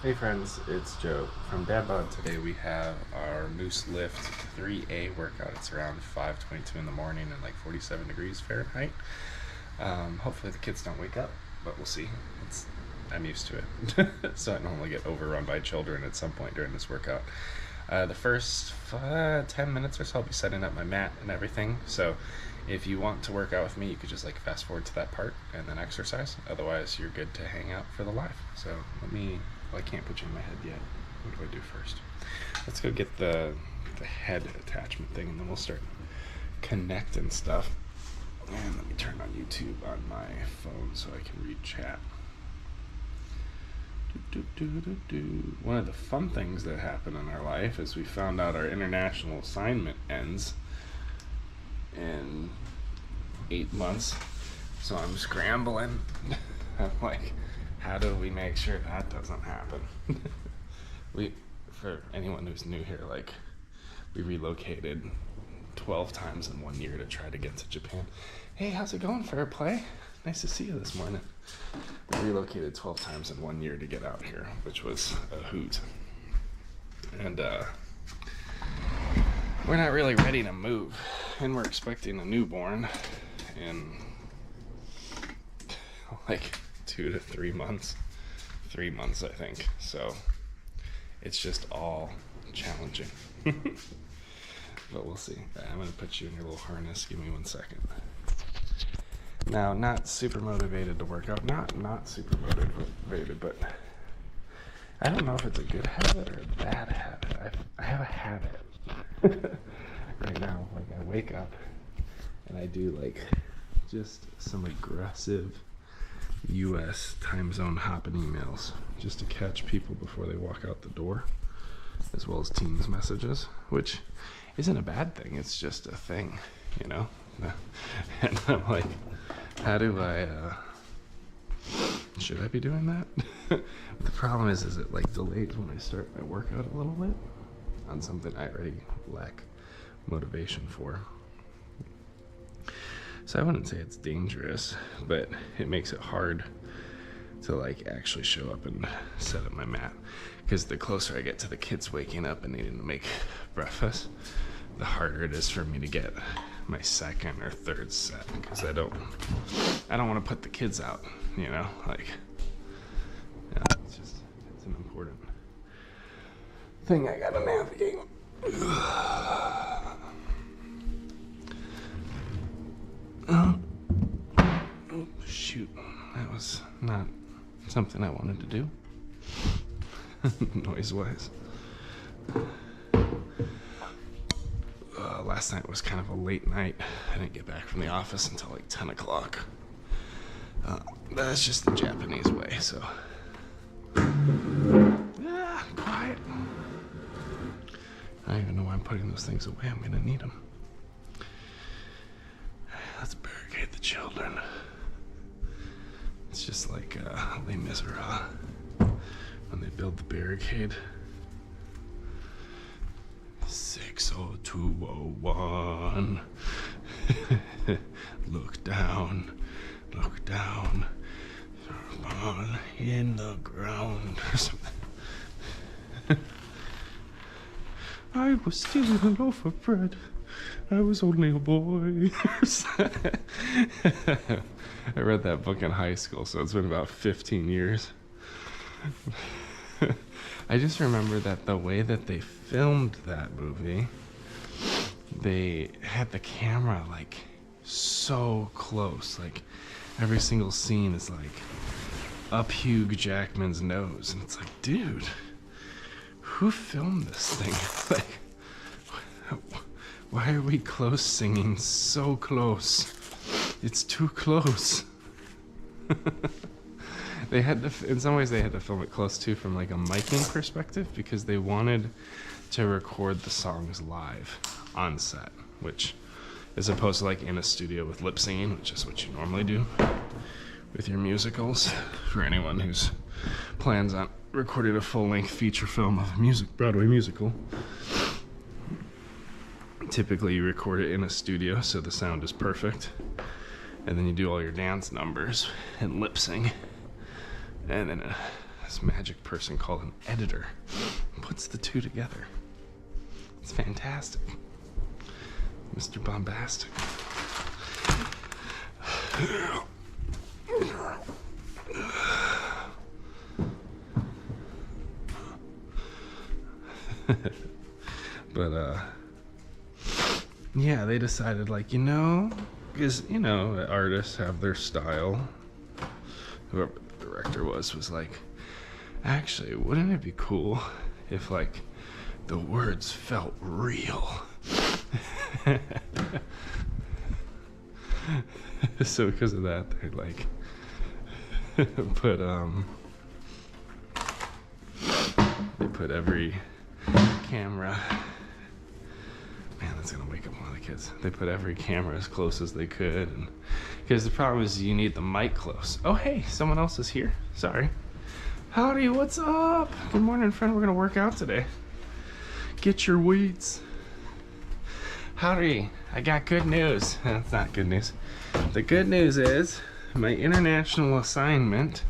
Hey friends, it's Joe from DadBod. Today we have our Moose Lift 3A workout. It's around 5:22 in the morning and like 47 degrees Fahrenheit. Hopefully the kids don't wake up, but we'll see. I'm used to it. So I normally get overrun by children at some point during this workout. The first 10 minutes or so I'll be setting up my mat and everything. So if you want to work out with me, you could just like fast forward to that part and then exercise. Otherwise you're good to hang out for the live. So I can't put you in my head yet. What do I do first? Let's go get the head attachment thing, and then we'll start connecting stuff. And let me turn on YouTube on my phone so I can read chat. One of the fun things that happened in our life is we found out our international assignment ends in 8 months. So I'm scrambling. I'm like, how do we make sure that doesn't happen? For anyone who's new here, like, we relocated 12 times in 1 year to try to get to Japan. Hey, how's it going, Fair Play? Nice to see you this morning. We relocated 12 times in 1 year to get out here, which was a hoot. And we're not really ready to move, and we're expecting a newborn in like 2 to 3 months. 3 months, I think. So it's just all challenging. But we'll see. I'm gonna put you in your little harness. Give me 1 second. Now, not super motivated to work out. Not super motivated, but I don't know if it's a good habit or a bad habit. I have a habit right now. Like, I wake up and I do like just some aggressive US time zone hopping emails just to catch people before they walk out the door, as well as Teams messages, which isn't a bad thing. It's just a thing, you know? And I'm like, how do I, should I be doing that? The problem is it like delays when I start my workout a little bit on something I already lack motivation for. So I wouldn't say it's dangerous, but it makes it hard to like actually show up and set up my mat. Because the closer I get to the kids waking up and needing to make breakfast, the harder it is for me to get my second or third set. Because I don't want to put the kids out, you know? Like, yeah, it's an important thing I gotta navigate. Oh, shoot. That was not something I wanted to do. Noise-wise. Last night was kind of a late night. I didn't get back from the office until like 10 o'clock. That's just the Japanese way, so. Quiet. I don't even know why I'm putting those things away. I'm gonna need them. Let's barricade the children. It's just like Les Miserables when they build the barricade. 60201. Look down, look down. On in the ground or something. I was stealing a loaf of bread. I was only a boy. I read that book in high school, so it's been about 15 years. I just remember that the way that they filmed that movie, they had the camera like so close. Like every single scene is like up Hugh Jackman's nose. And it's like, dude, who filmed this thing? Like, why are we close singing so close? It's too close. They had to, in some ways they had to film it close too from like a miking perspective, because they wanted to record the songs live on set, which as opposed to like in a studio with lip singing, which is what you normally do with your musicals. For anyone who's plans on recording a full-length feature film of a Broadway musical, typically you record it in a studio so the sound is perfect, and then you do all your dance numbers and lip sing, and then this magic person called an editor puts the two together. It's fantastic. Mr. Bombastic. But yeah, they decided, like, because artists have their style. Whoever the director was like, actually, wouldn't it be cool if, like, the words felt real? So because of that, they're like they put every camera. Man, that's gonna wake up one of the kids. They put every camera as close as they could, and because the problem is you need the mic close. Oh hey, someone else is here. Sorry. Howdy, what's up? Good morning, friend. We're gonna work out today. Get your weights. Howdy, I got good news. That's not good news. The good news is my international assignment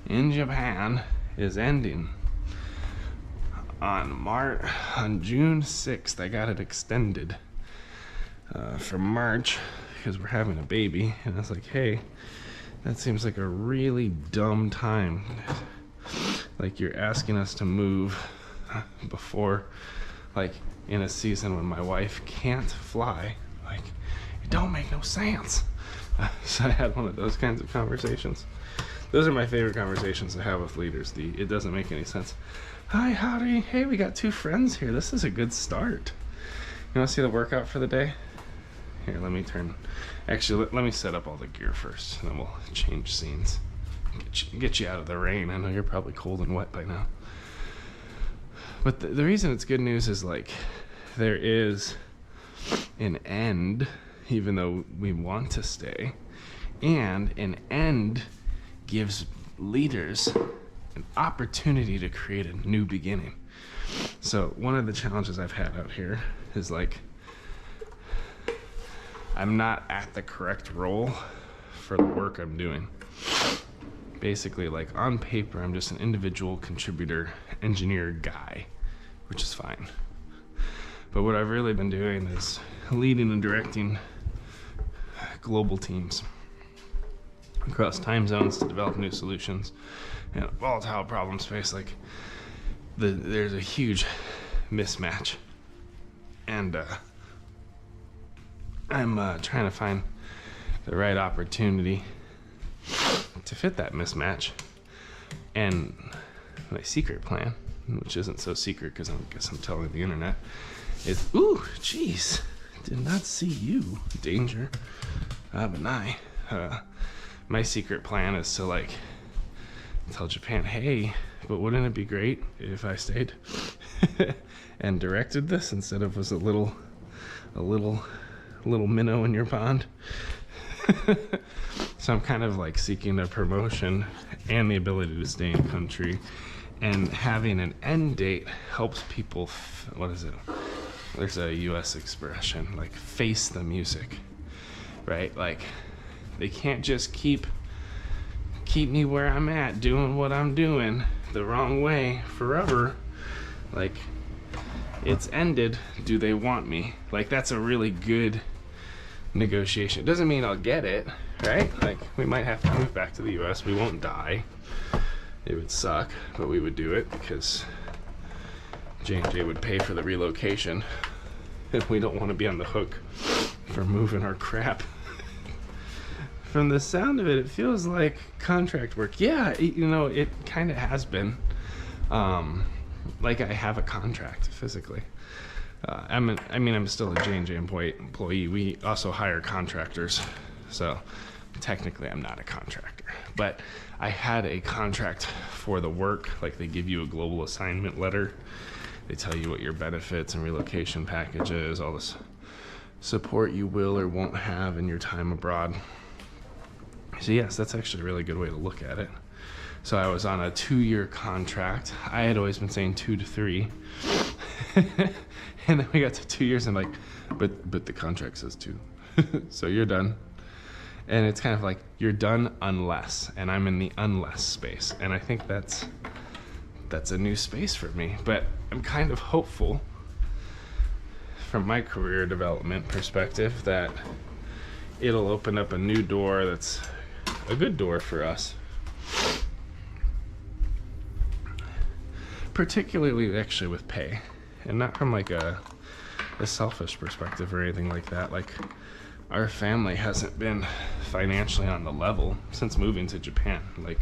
in Japan is ending on June 6th. I got it extended from March because we're having a baby, and I was like, hey, that seems like a really dumb time. Like, you're asking us to move before, like, in a season when my wife can't fly. Like, it don't make no sense. So I had one of those kinds of conversations. Those are my favorite conversations to have with leaders. It doesn't make any sense. Hi, howdy. Hey, we got two friends here. This is a good start. You want to see the workout for the day? Here, let me turn. Actually, let me set up all the gear first, and then we'll change scenes. Get you out of the rain. I know you're probably cold and wet by now. But the reason it's good news is, like, there is an end, even though we want to stay, and an end gives leaders an opportunity to create a new beginning. So one of the challenges I've had out here is, like, I'm not at the correct role for the work I'm doing. Basically, like, on paper, I'm just an individual contributor, engineer guy, which is fine. But what I've really been doing is leading and directing global teams across time zones to develop new solutions and volatile problem space. Like, there's a huge mismatch, and I'm trying to find the right opportunity to fit that mismatch. And my secret plan, which isn't so secret because I guess I'm telling the internet, is, ooh, jeez, did not see you, danger, benign. My secret plan is to, like, tell Japan, hey, but wouldn't it be great if I stayed and directed this instead of was a little minnow in your pond? So I'm kind of, like, seeking a promotion and the ability to stay in country, and having an end date helps people, what is it? There's a US expression, like, face the music, right? Like, they can't just keep me where I'm at, doing what I'm doing the wrong way forever. Like, it's ended. Do they want me? Like, that's a really good negotiation. It doesn't mean I'll get it, right? Like, we might have to move back to the US. We won't die. It would suck, but we would do it because J&J would pay for the relocation, and we don't want to be on the hook for moving our crap. From the sound of it, it feels like contract work. Yeah, it kind of has been. Like, I have a contract physically. I'm still a J&J employee. We also hire contractors, so technically I'm not a contractor. But I had a contract for the work. Like, they give you a global assignment letter. They tell you what your benefits and relocation package is, all this support you will or won't have in your time abroad. So yes, that's actually a really good way to look at it. So I was on a 2-year contract. I had always been saying 2 to 3. And then we got to 2 years and, like, but the contract says 2. So you're done. And it's kind of like, you're done unless, and I'm in the unless space. And I think that's a new space for me. But I'm kind of hopeful from my career development perspective that it'll open up a new door that's a good door for us. Particularly actually with pay, and not from like a selfish perspective or anything like that. Like, our family hasn't been financially on the level since moving to Japan. Like,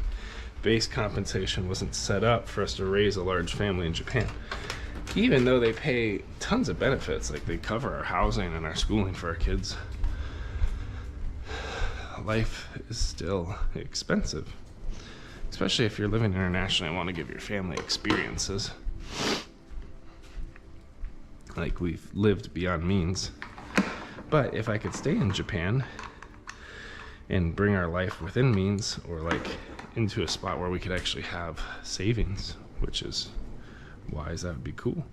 base compensation wasn't set up for us to raise a large family in Japan. Even though they pay tons of benefits, like they cover our housing and our schooling for our kids, life is still expensive. Especially if you're living internationally and want to give your family experiences. Like, we've lived beyond means. But if I could stay in Japan and bring our life within means, or like into a spot where we could actually have savings, which is wise, that would be cool.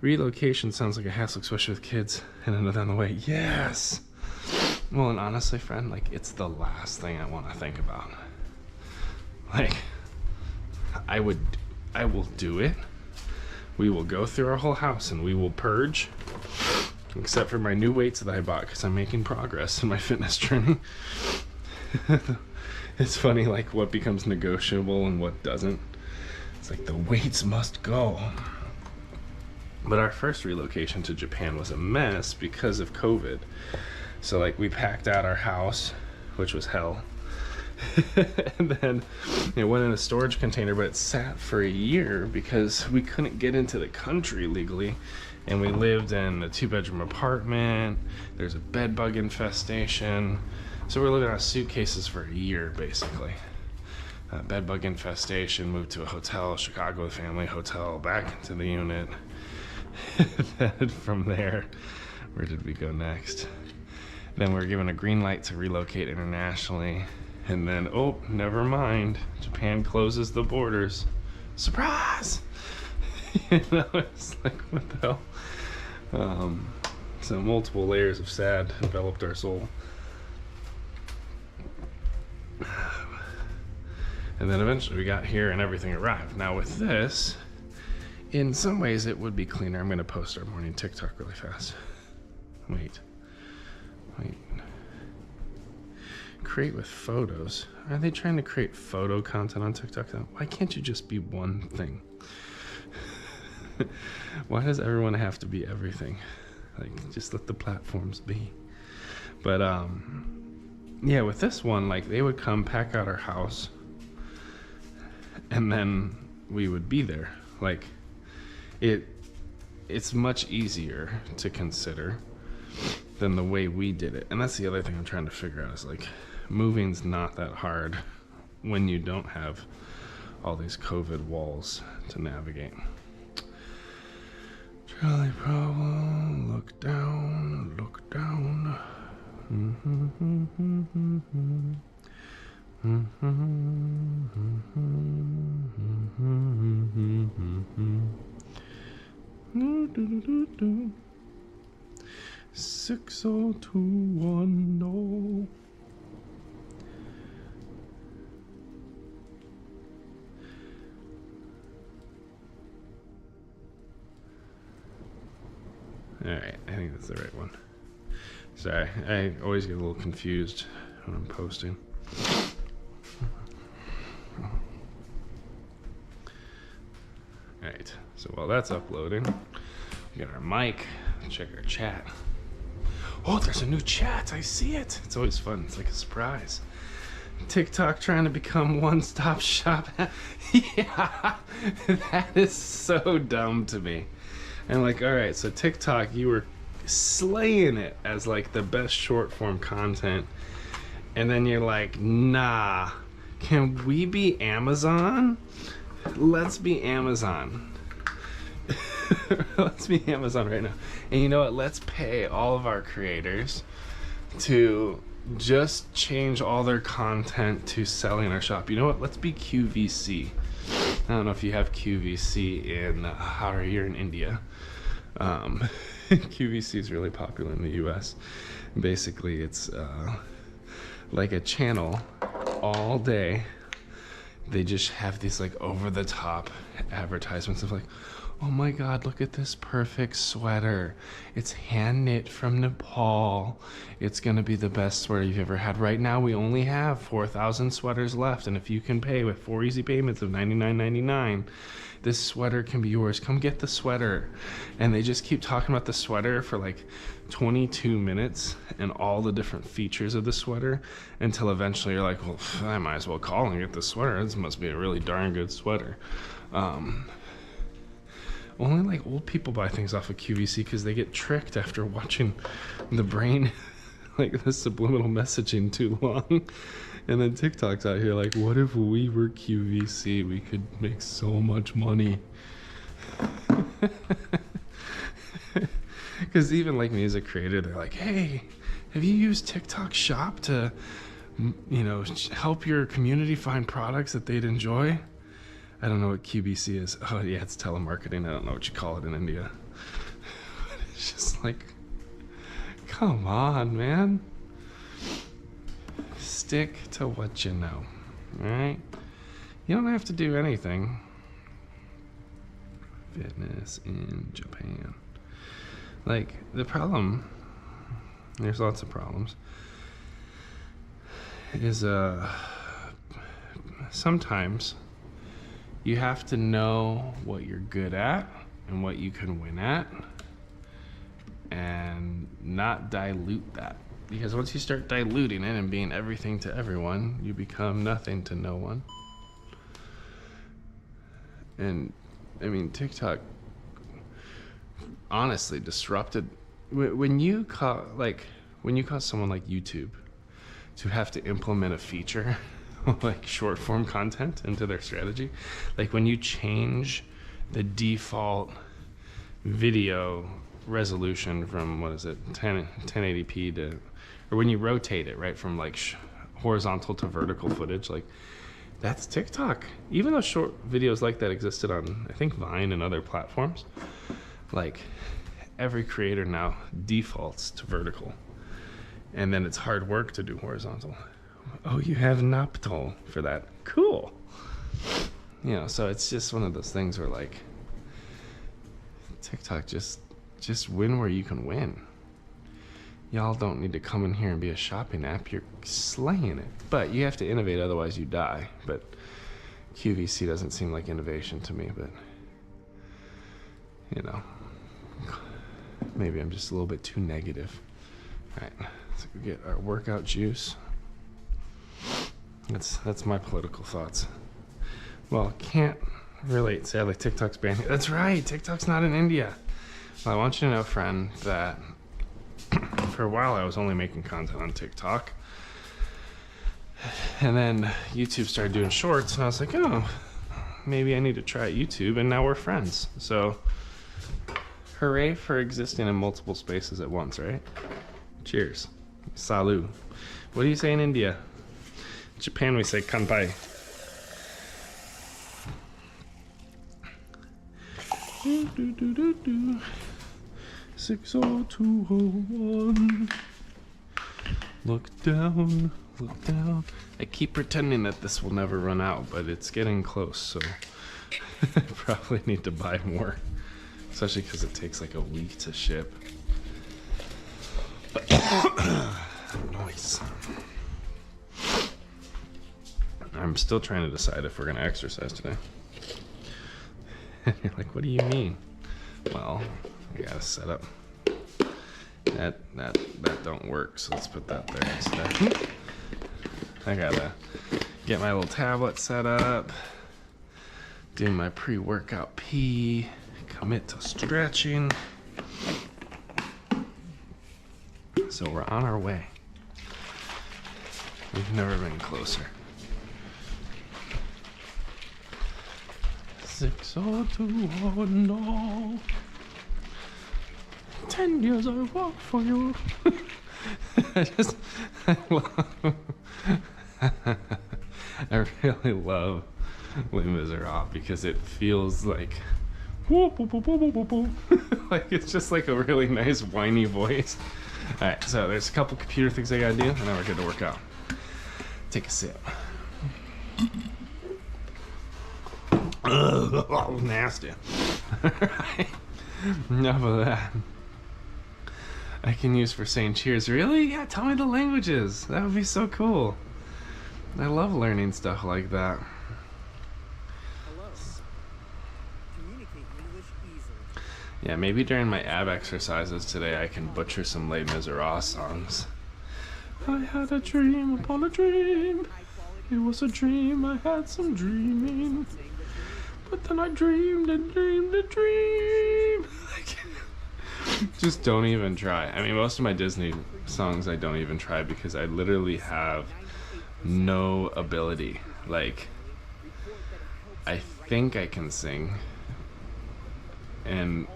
Relocation sounds like a hassle, especially with kids and another on the way. Yes! Well, and honestly, friend, like, it's the last thing I want to think about. Like, I will do it. We will go through our whole house and we will purge, except for my new weights that I bought because I'm making progress in my fitness journey. It's funny, like, what becomes negotiable and what doesn't. It's like the weights must go. But our first relocation to Japan was a mess because of COVID. So, like, we packed out our house, which was hell. And then it went in a storage container, but it sat for a year because we couldn't get into the country legally. And we lived in a 2-bedroom apartment. There's a bed bug infestation. So we're living out of suitcases for a year, basically. Bed bug infestation, moved to a hotel, Chicago with family, hotel, back into the unit. Then from there, where did we go next? Then we were given a green light to relocate internationally. And then, oh, never mind. Japan closes the borders. Surprise! You know, it's like, what the hell? So multiple layers of sad enveloped our soul. And then eventually we got here and everything arrived. Now with this, in some ways it would be cleaner. I'm going to post our morning TikTok really fast. Wait. Create with photos. Are they trying to create photo content on TikTok? Why can't you just be one thing? Why does everyone have to be everything? Like, just let the platforms be. But yeah, with this one, like, they would come pack out our house and then we would be there. Like, it's much easier to consider than the way we did it. And that's the other thing I'm trying to figure out, is like, moving's not that hard when you don't have all these COVID walls to navigate. Trolley problem, look down, look down. Do. 60210. Alright, I think that's the right one. Sorry, I always get a little confused when I'm posting. Alright, so while that's uploading, we got our mic, check our chat. Oh, there's a new chat, I see it. It's always fun, it's like a surprise. TikTok trying to become one-stop shop. Yeah, that is so dumb to me. And like, all right, so TikTok, you were slaying it as like the best short form content. And then you're like, nah, can we be Amazon? Let's be Amazon. Let's be Amazon right now. And you know what? Let's pay all of our creators to just change all their content to selling in our shop. You know what? Let's be QVC. I don't know if you have QVC in or here in India. QVC is really popular in the US. Basically, it's like a channel all day. They just have these like over the top advertisements of like, oh my God, look at this perfect sweater. It's hand knit from Nepal. It's gonna be the best sweater you've ever had. Right now, we only have 4,000 sweaters left. And if you can pay with 4 easy payments of $99.99, this sweater can be yours. Come get the sweater. And they just keep talking about the sweater for like 22 minutes and all the different features of the sweater until eventually you're like, well, I might as well call and get the sweater. This must be a really darn good sweater. Only like old people buy things off of QVC because they get tricked after watching the brain like the subliminal messaging too long. And then TikTok's out here like, what if we were QVC? We could make so much money. Because even like me as a creator, they're like, hey, have you used TikTok Shop to, you know, help your community find products that they'd enjoy? I don't know what QVC is. Oh yeah, it's telemarketing. I don't know what you call it in India. It's just like, come on, man. Stick to what you know, right? You don't have to do anything. Fitness in Japan. Like, the problem, there's lots of problems, is sometimes you have to know what you're good at and what you can win at and not dilute that. Because once you start diluting it and being everything to everyone, you become nothing to no one. And I mean, TikTok honestly disrupted when you call someone like YouTube to have to implement a feature like short form content into their strategy. Like when you change the default video resolution from, what is it, 1080p to, or when you rotate it, right, from like horizontal to vertical footage, like that's TikTok. Even though short videos like that existed on, I think, Vine and other platforms, like every creator now defaults to vertical. And then it's hard work to do horizontal. Oh, you have Naptol for that. Cool. You know, so it's just one of those things where like TikTok, just win where you can win. Y'all don't need to come in here and be a shopping app. You're slaying it. But you have to innovate, otherwise you die. But QVC doesn't seem like innovation to me, but you know, maybe I'm just a little bit too negative. All right, let's go get our workout juice. That's my political thoughts. Well, can't relate, sadly. TikTok's banned. That's right, TikTok's not in India. Well, I want you to know, friend, that for a while I was only making content on TikTok. And then YouTube started doing shorts, and I was like, oh, maybe I need to try YouTube, and now we're friends. So, hooray for existing in multiple spaces at once, right? Cheers. Salut. What do you say in India? Japan, we say kanpai. Do, do, do, do, do. 60201. Look down, look down. I keep pretending that this will never run out, but it's getting close, so I probably need to buy more. Especially because it takes like a week to ship. Nice. I'm still trying to decide if we're gonna exercise today. You're like, what do you mean? Well, I gotta set up. That don't work, so let's put that there instead. I gotta get my little tablet set up, do my pre-workout pee, commit to stretching. So we're on our way. We've never been closer. 602, no. 10 years I walk for you. I really love Les Miserables because it feels like whoop, whoop, whoop, whoop, whoop, whoop. Like it's just like a really nice whiny voice. All right, so there's a couple computer things I gotta do, and then we're good to work out. Take a sip. Ugh, nasty. Alright. Enough of that. I can use for saying cheers. Really? Yeah, tell me the languages. That would be so cool. I love learning stuff like that. Hello. Communicate English easily. Yeah, maybe during my ab exercises today I can butcher some Les Miserables songs. I had a dream upon a dream. It was a dream, I had some dreaming. But then I dreamed and dreamed a dream. Just don't even try. I mean, most of my Disney songs I don't even try because I literally have no ability. Like, I think I can sing, and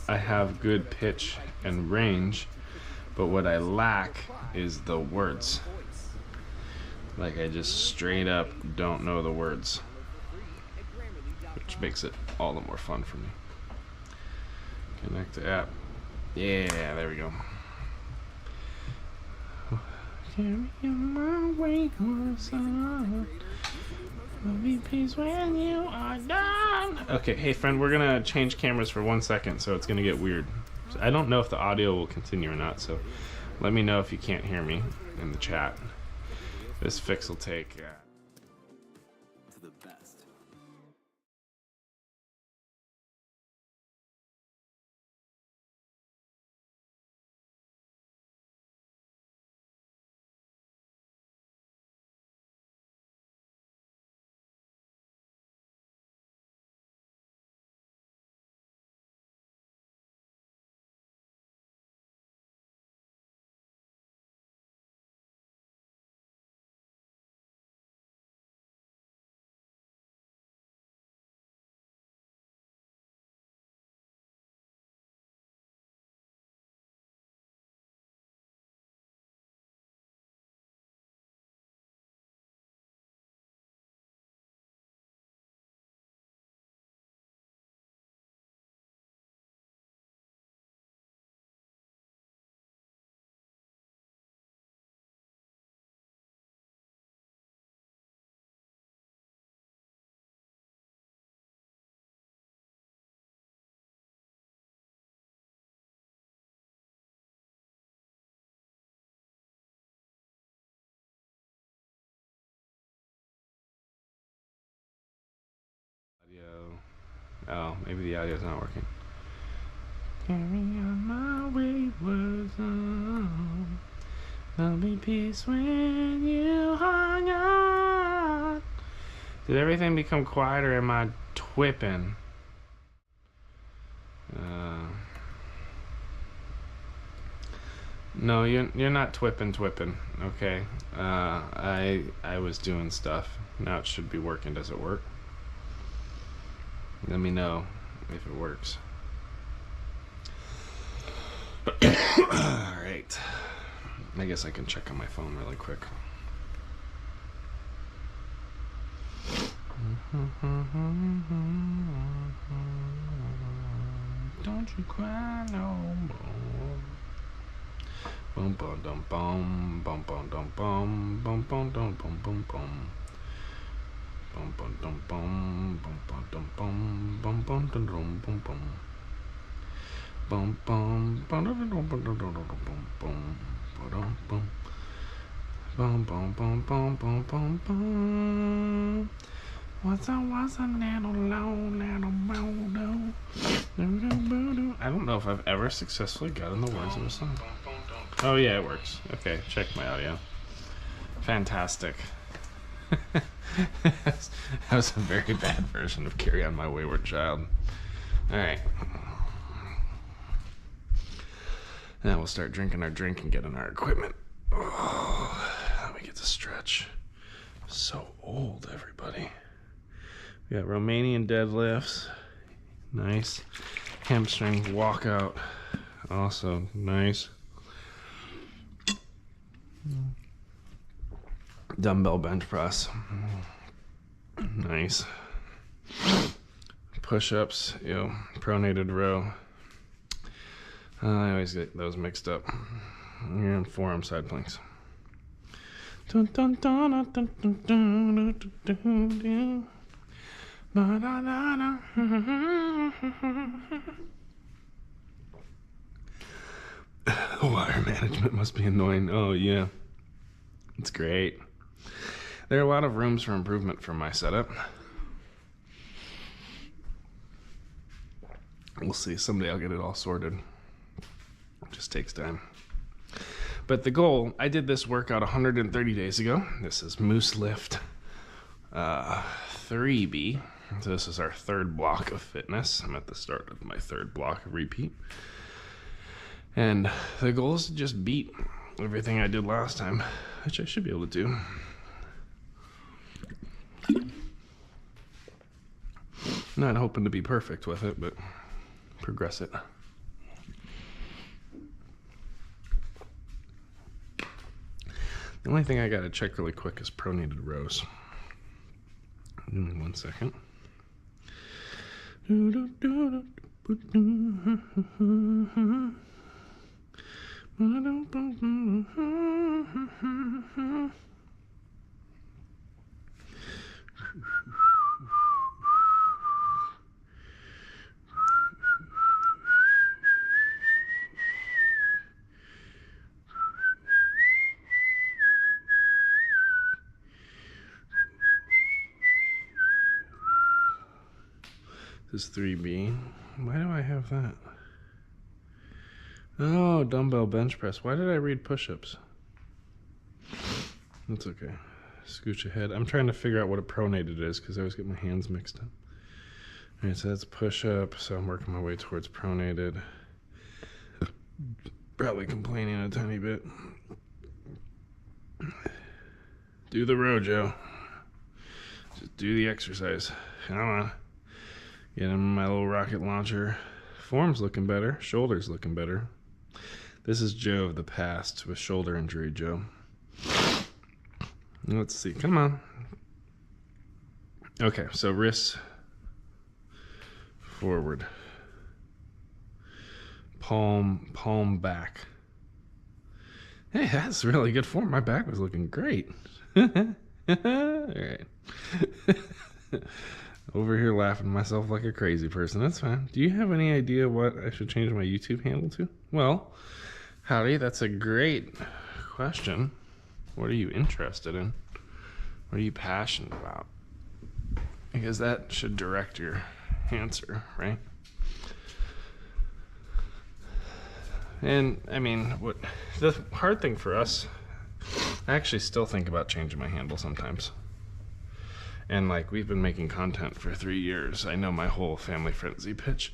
I have good pitch and range, but what I lack is the words. Like, I just straight up don't know the words, which makes it all the more fun for me. Connect to app. Yeah, there we go. Carry on my wayward son. Will be peace when you are done. Okay, hey friend, we're gonna change cameras for 1 second, so it's gonna get weird. So I don't know if the audio will continue or not, so let me know if you can't hear me in the chat. This fix will take. To the best. Audio. Oh, maybe the audio's not working. Carry on my wayward son. There'll be peace when you hang on. Did everything become quiet or am I twipping? No, you're not twipping. Okay. I was doing stuff. Now it should be working. Does it work? Let me know if it works. Alright. I guess I can check on my phone really quick. Don't you cry no more. Bum bum dum bum bum bum dum bum bum bum dum bum bum bum. Bum bum dum bum bum bum dum bum bum bum dum dum bum bum. Bum bum bum dum dum bum dum dum bum bum bum bum. Bum bum bum bum bum bum bum. Was a little low, little bodo. I don't know if I've ever successfully gotten the words of a song. Oh yeah, it works. Okay, check my audio. Fantastic. That was a very bad version of Carry On My Wayward Child. Alright. Now we'll start drinking our drink and getting our equipment. Oh, let me get to stretch. I'm so old, everybody. We got Romanian deadlifts. Nice. Hamstring walkout. Also nice. Dumbbell bench press. Nice. Push-ups. Pronated row. I always get those mixed up. And forearm side planks. Dun, dun, dun, dun, dun, dun, dun, dun, dun, dun. Na, na, na, na. Wire management must be annoying. Oh, yeah. It's great. There are a lot of rooms for improvement from my setup. We'll see. Someday I'll get it all sorted. It just takes time. But the goal, I did this workout 130 days ago. This is Moose Lift 3B. So this is our third block of fitness. I'm at the start of my third block of repeat. And the goal is to just beat everything I did last time, which I should be able to do. Not hoping to be perfect with it, but progress it. The only thing I gotta check really quick is pronated rows. Give me 1 second. This is 3B. Why do I have that? Oh, dumbbell bench press. Why did I read push-ups? That's okay. Scooch ahead. I'm trying to figure out what a pronated is because I always get my hands mixed up. All right, so that's push-up. So I'm working my way towards pronated. Probably complaining a tiny bit. Do the row, Joe. Just do the exercise. Come on. Get in my little rocket launcher. Form's looking better. Shoulder's looking better. This is Joe of the past with shoulder injury, Joe. Let's see. Come on. Okay, so wrists forward. Palm back. Hey, that's really good form. My back was looking great. All right. Over here laughing at myself like a crazy person. That's fine. Do you have any idea what I should change my YouTube handle to? Well, howdy, that's a great question. What are you interested in? What are you passionate about? Because that should direct your answer, right? And, I mean, what the hard thing for us, I actually still think about changing my handle sometimes. And like, we've been making content for 3 years. I know my whole family frenzy pitch,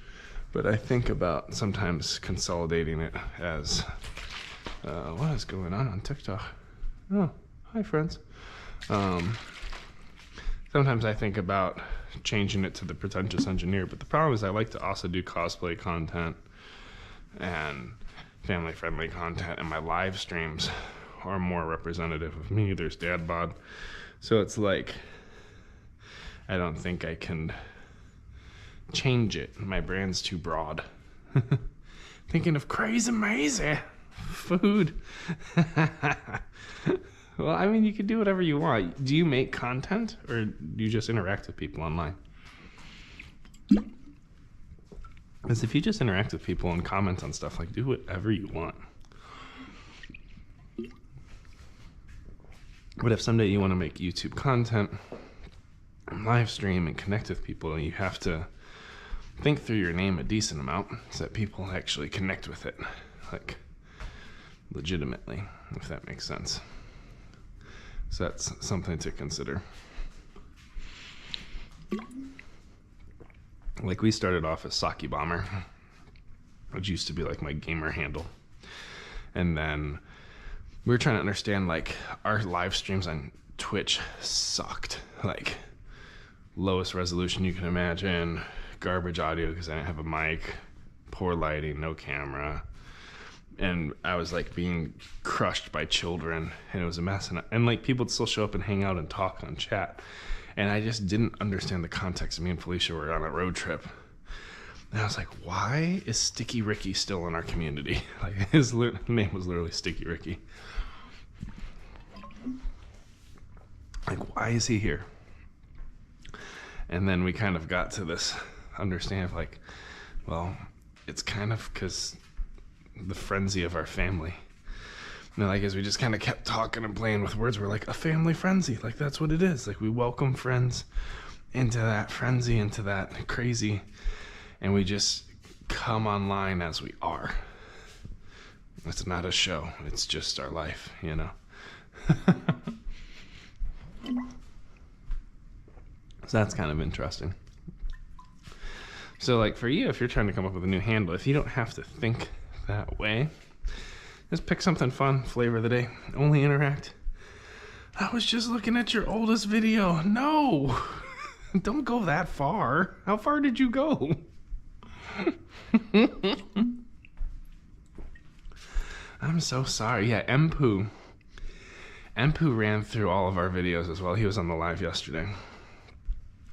but I think about sometimes consolidating it as, what is going on TikTok? Oh, hi friends. Sometimes I think about changing it to the Pretentious Engineer, but the problem is I like to also do cosplay content and family friendly content, and my live streams are more representative of me. There's DadBod. So it's like, I don't think I can change it. My brand's too broad. Thinking of crazy mazy food. Well, I mean, you can do whatever you want. Do you make content or do you just interact with people online? Because if you just interact with people and comment on stuff, like, do whatever you want. But if someday you want to make YouTube content, live stream and connect with people, you have to think through your name a decent amount so that people actually connect with it, like, legitimately, if that makes sense. So that's something to consider. Like, we started off as Saki Bomber, which used to be like my gamer handle, and then we were trying to understand, like, our live streams on Twitch sucked, like, lowest resolution you can imagine, garbage audio because I didn't have a mic, poor lighting, no camera, and I was like being crushed by children, and it was a mess. And like, people would still show up and hang out and talk on chat, and I just didn't understand the context. Me and Felicia were on a road trip, and I was like, why is Sticky Ricky still in our community? Like, his name was literally Sticky Ricky. Like, why is he here? And then we kind of got to this understanding of like, well, it's kind of because the frenzy of our family. And like, as we just kind of kept talking and playing with words, we're like, a family frenzy. Like, that's what it is. Like, we welcome friends into that frenzy, into that crazy, and we just come online as we are. It's not a show. It's just our life, you know? So that's kind of interesting. So, like, for you, if you're trying to come up with a new handle, if you don't have to think that way, just pick something fun, flavor of the day, only interact. I was just looking at your oldest video. No, don't go that far. How far did you go? I'm so sorry. Yeah, Mpu ran through all of our videos as well. He was on the live yesterday.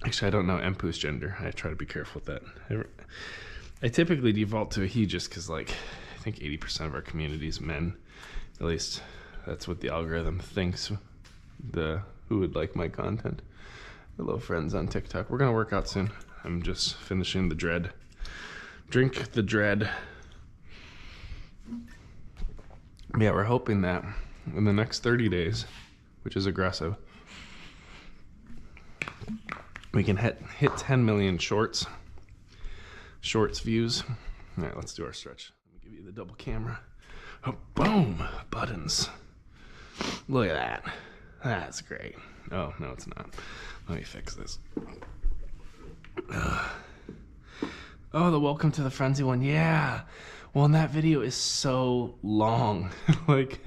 Actually, I don't know Mpu's gender. I try to be careful with that. I typically default to a he just because, like, I think 80% of our community is men. At least that's what the algorithm thinks. Who would like my content. Hello, friends on TikTok. We're going to work out soon. I'm just finishing the dread. Drink the dread. Yeah, we're hoping that in the next 30 days, which is aggressive, we can hit 10 million shorts views. All right, let's do our stretch. Let me give you the double camera. Oh, boom, buttons. Look at that. That's great. Oh, no, it's not. Let me fix this. Oh, the welcome to the frenzy one. Yeah. Well, and that video is so long. Like,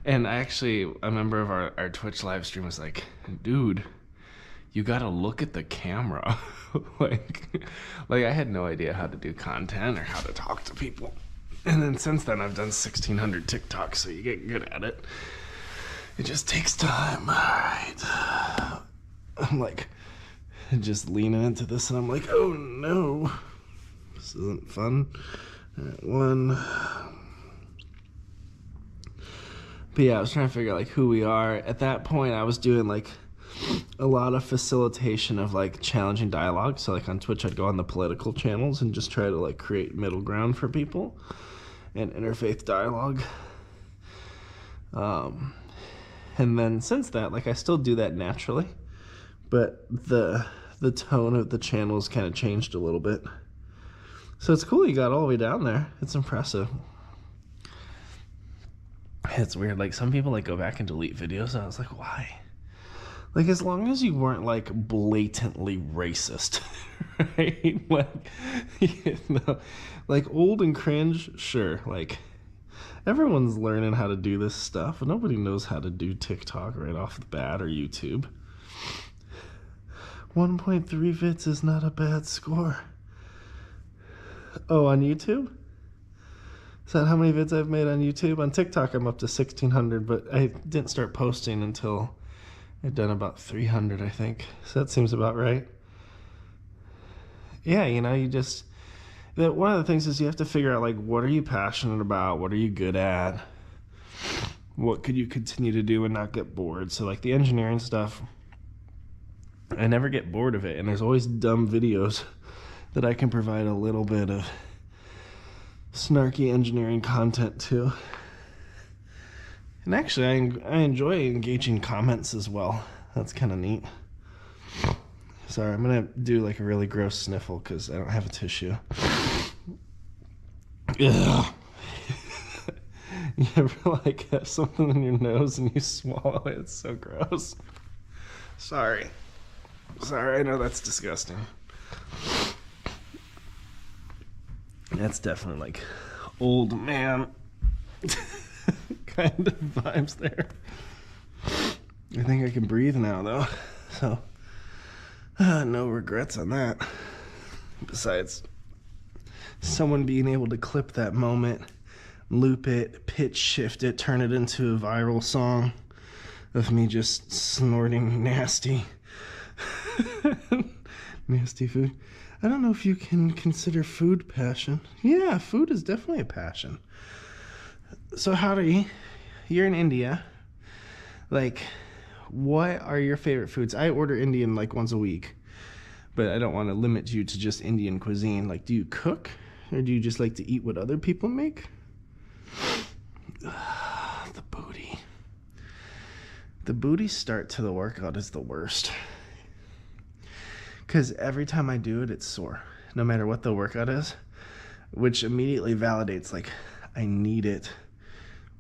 and actually, a member of our Twitch live stream was like, dude, you gotta look at the camera. like I had no idea how to do content or how to talk to people. And then since then, I've done 1,600 TikToks, so you get good at it. It just takes time. All right. I'm like, just leaning into this, and I'm like, oh no, this isn't fun. All right, one. But yeah, I was trying to figure out like who we are. At that point, I was doing like a lot of facilitation of like challenging dialogue. So like on Twitch, I'd go on the political channels and just try to like create middle ground for people and interfaith dialogue. And then since that, like I still do that naturally, but the tone of the channels kind of changed a little bit. So it's cool you got all the way down there. It's impressive. It's weird. Like some people like go back and delete videos, and I was like, why? Like as long as you weren't like blatantly racist, right? Like, you know, like old and cringe, sure. Like everyone's learning how to do this stuff, and nobody knows how to do TikTok right off the bat or YouTube. 1.3 vids is not a bad score. Oh, on YouTube? Is that how many vids I've made on YouTube? On TikTok, I'm up to 1,600, but I didn't start posting until I'd done about 300, I think. So that seems about right. Yeah, you know, one of the things is you have to figure out, like, what are you passionate about? What are you good at? What could you continue to do and not get bored? So, like, the engineering stuff, I never get bored of it, and there's always dumb videos that I can provide a little bit of snarky engineering content to. And actually, I enjoy engaging comments as well. That's kind of neat. Sorry, I'm going to do like a really gross sniffle because I don't have a tissue. Ugh. You ever like have something in your nose and you swallow it? It's so gross. Sorry, I know that's disgusting. That's definitely like old man kind of vibes there. I think I can breathe now though, so no regrets on that. Besides, someone being able to clip that moment, loop it, pitch shift it, turn it into a viral song of me just snorting nasty food. I don't know if you can consider food passion. Yeah, food is definitely a passion. So Howdy, you're in India. Like, what are your favorite foods? I order Indian like once a week, but I don't want to limit you to just Indian cuisine. Like, do you cook, or do you just like to eat what other people make? The booty. The booty start to the workout is the worst. Because every time I do it, it's sore, no matter what the workout is, which immediately validates, like, I need it,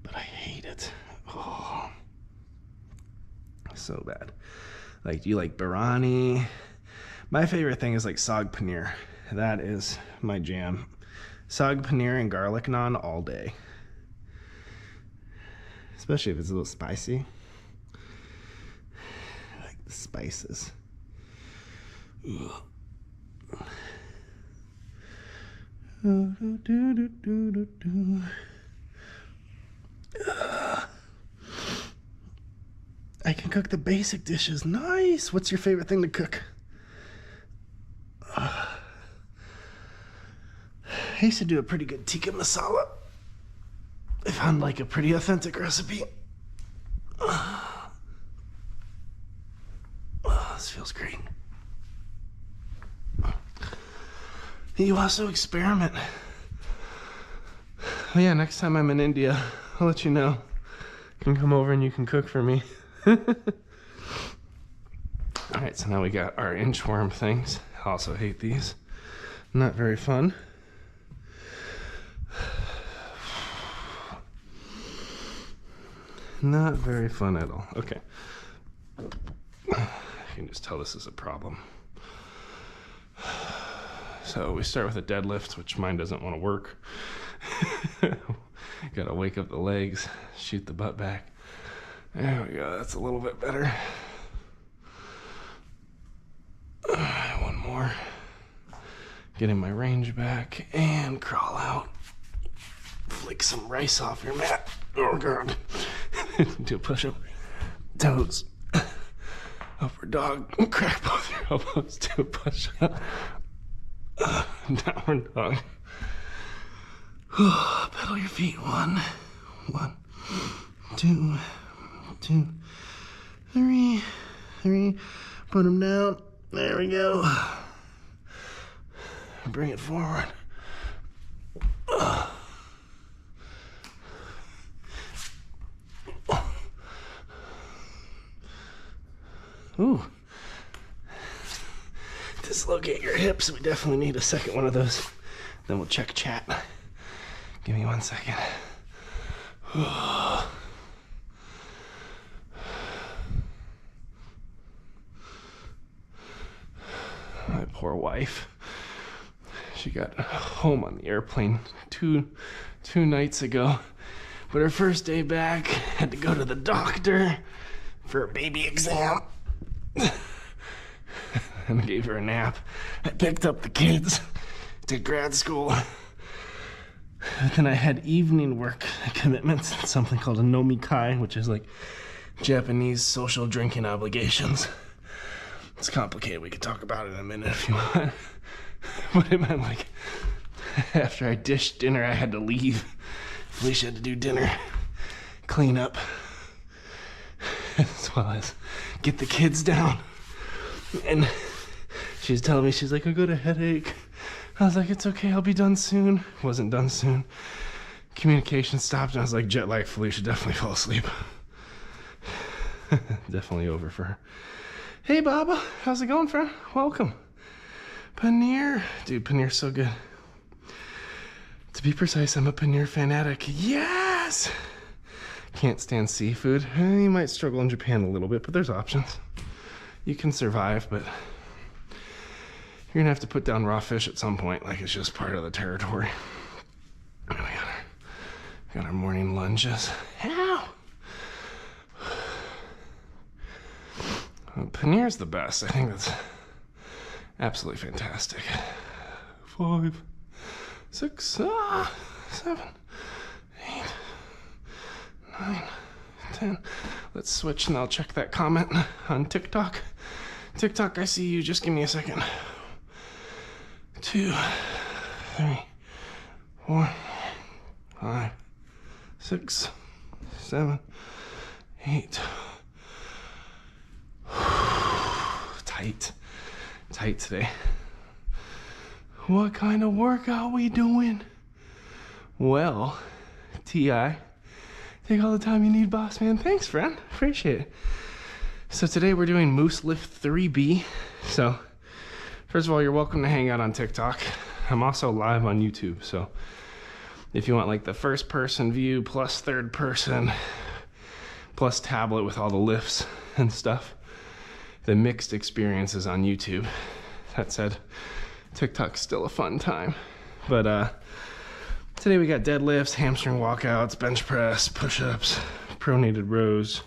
but I hate it. Oh, so bad. Like, do you like biryani? My favorite thing is like saag paneer. That is my jam. Saag paneer and garlic naan all day. Especially if it's a little spicy. I like the spices. Ugh. I can cook the basic dishes. Nice. What's your favorite thing to cook? I used to do a pretty good tikka masala. I found like a pretty authentic recipe. This feels great. You also experiment. Oh yeah, next time I'm in India, I'll let you know. You can come over and you can cook for me. Alright, so now we got our inchworm things. I also hate these. Not very fun. Not very fun at all. Okay. I can just tell this is a problem. So we start with a deadlift, which mine doesn't want to work. Gotta wake up the legs, shoot the butt back. There we go, that's a little bit better. One more. Getting my range back and crawl out. Flick some rice off your mat. Oh god. Do a push-up. Toes. Upward dog. Crack both your elbows. Do a push-up. Downward dog. Pedal your feet. One, two, three. Put them down. There we go. Bring it forward. Ooh. Dislocate your hips. We definitely need a second one of those. Then we'll check chat. Give me 1 second. My poor wife. She got home on the airplane two nights ago. But her first day back, had to go to the doctor for a baby exam. And I gave her a nap. I picked up the kids, did grad school. Then I had evening work commitments, something called a nomikai, which is like Japanese social drinking obligations. It's complicated. We could talk about it in a minute if you want. But it meant like after I dished dinner, I had to leave. Felicia had to do dinner, clean up, as well as get the kids down. And she's telling me, she's like, I got a headache. I was like, it's okay, I'll be done soon. Wasn't done soon. Communication stopped, and I was like, jet lag, Felicia definitely fell asleep. Definitely over for her. Hey, Baba, how's it going, friend? Welcome. Paneer. Dude, paneer's so good. To be precise, I'm a paneer fanatic. Yes! Can't stand seafood. You might struggle in Japan a little bit, but there's options. You can survive, but you're gonna have to put down raw fish at some point, like it's just part of the territory. We got our morning lunges. Ow! Paneer's the best. I think that's absolutely fantastic. 5, 6, 7, 8, 9, 10. Let's switch and I'll check that comment on TikTok. TikTok, I see you. Just give me a second. 2, 3, 4, 5, 6, 7, 8, tight today. What kind of workout we doing? Well, T.I., take all the time you need, boss man. Thanks, friend. Appreciate it. So today we're doing Moose Lift 3B. So first of all, you're welcome to hang out on TikTok. I'm also live on YouTube. So if you want like the first person view plus third person plus tablet with all the lifts and stuff, the mixed experiences on YouTube. That said, TikTok's still a fun time. But today we got deadlifts, hamstring walkouts, bench press, push-ups, pronated rows,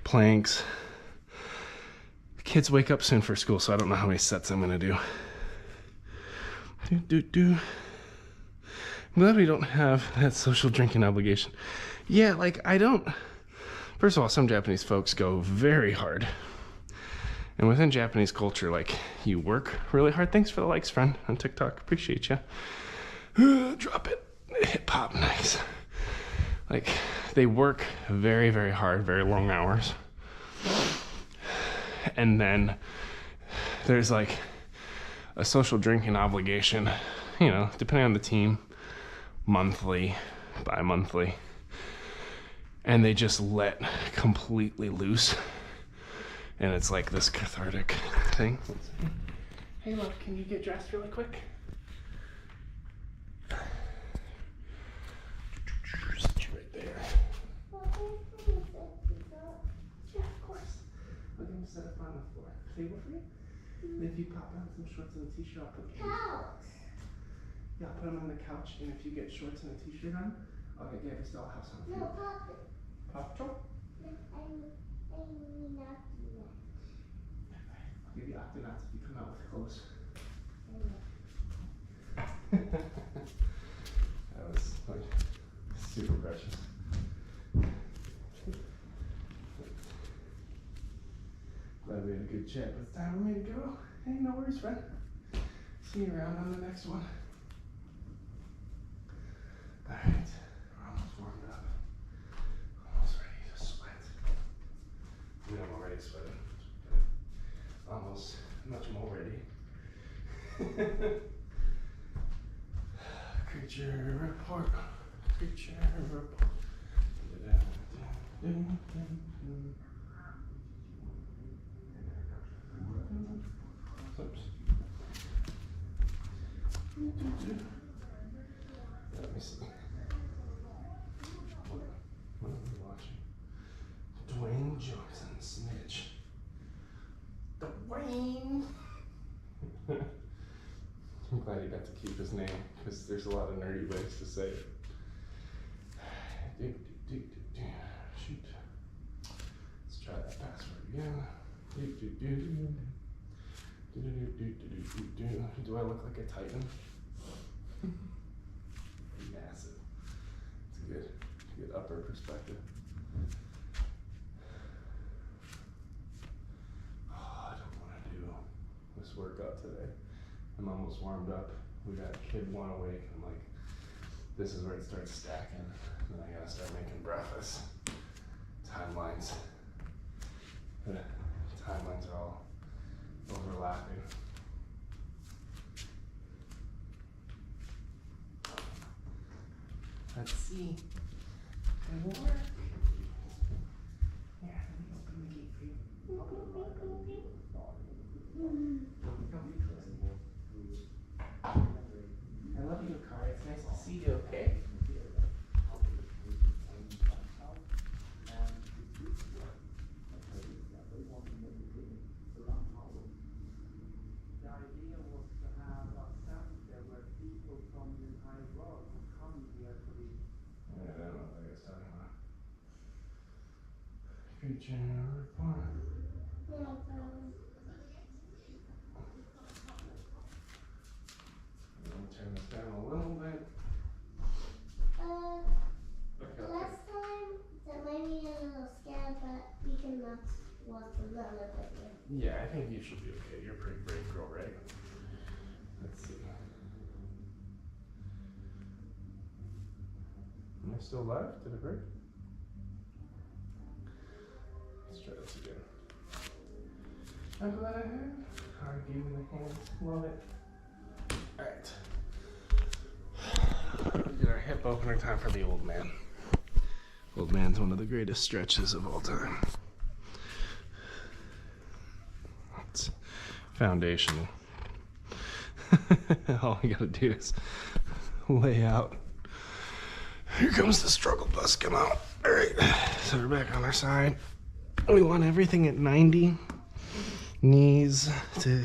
planks. Kids wake up soon for school, so I don't know how many sets I'm gonna do. I'm glad we don't have that social drinking obligation. Yeah, like I don't. First of all, some Japanese folks go very hard. And within Japanese culture, like, you work really hard. Thanks for the likes, friend, on TikTok. Appreciate you. Drop it. Hip hop, nice. Like, they work very, very hard, very long hours. And then there's, like, a social drinking obligation, you know, depending on the team, monthly, bi-monthly. And they just let completely loose. And it's like this cathartic thing. Hey, love, can you get dressed really quick? Sit you right there. Yeah, of course. We're going to set up on the floor. Table for you? And if you pop on some shorts and a t-shirt, I'll put them on. Yeah, I'll put them on the couch, and if you get shorts and a t-shirt on, I'll get Gabby's dollhouse on for you. No, Pop. Paw Patrol? I mean not do that. I'll give you octonauts if you come out with clothes. That was like super precious. Glad we had a good chat, but it's time for me to go. Hey, no worries, friend. See you around on the next one. Alright, we're almost warmed up. Almost ready to sweat. I mean, I'm already sweating. Almost much more ready. Creature report. Creature report. Oops. Let me see. What are we watching? Dwayne Johnson snitch. Dwayne! I'm glad he got to keep his name, because there's a lot of nerdy ways to say it. Shoot. Let's try that password again. Do I look like a Titan? Massive. It's a good upper perspective. Oh, I don't want to do this workout today. I'm almost warmed up. We got kid one awake. I'm like, this is where it starts stacking. Then I gotta start making breakfast. Timelines. The timelines are all overlapping. Let's see. It'll work. Yeah, let me open the gate for you. Open the lock. Come be close. I love you, Car. It's nice to see you, okay? Creature report. Let me turn this down a little bit. Last time that made me a little scared, but we can walk a little bit here. Yeah, I think you should be okay. You're a pretty brave girl, right? Let's see. Am I still alive? Did it break? Let's try this again. I'm glad I had. Already gave me the hands. Love it. Alright. Get our hip opener time for the old man. Old man's one of the greatest stretches of all time. It's foundational. All we gotta do is lay out. Here comes the struggle bus, come out. Alright, so we're back on our side. We want everything at 90. Knees to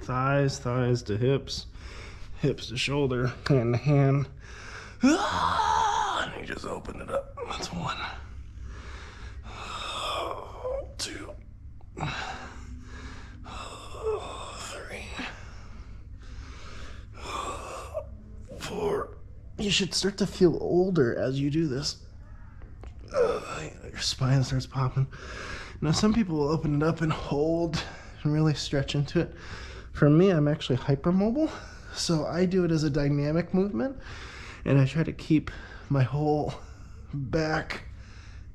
thighs, thighs to hips, hips to shoulder, hand to hand. And you just open it up. That's 1, 2, 3, 4. You should start to feel older as you do this. Your spine starts popping. Now some people will open it up and hold and really stretch into it. For me, I'm actually hypermobile, so I do it as a dynamic movement, and I try to keep my whole back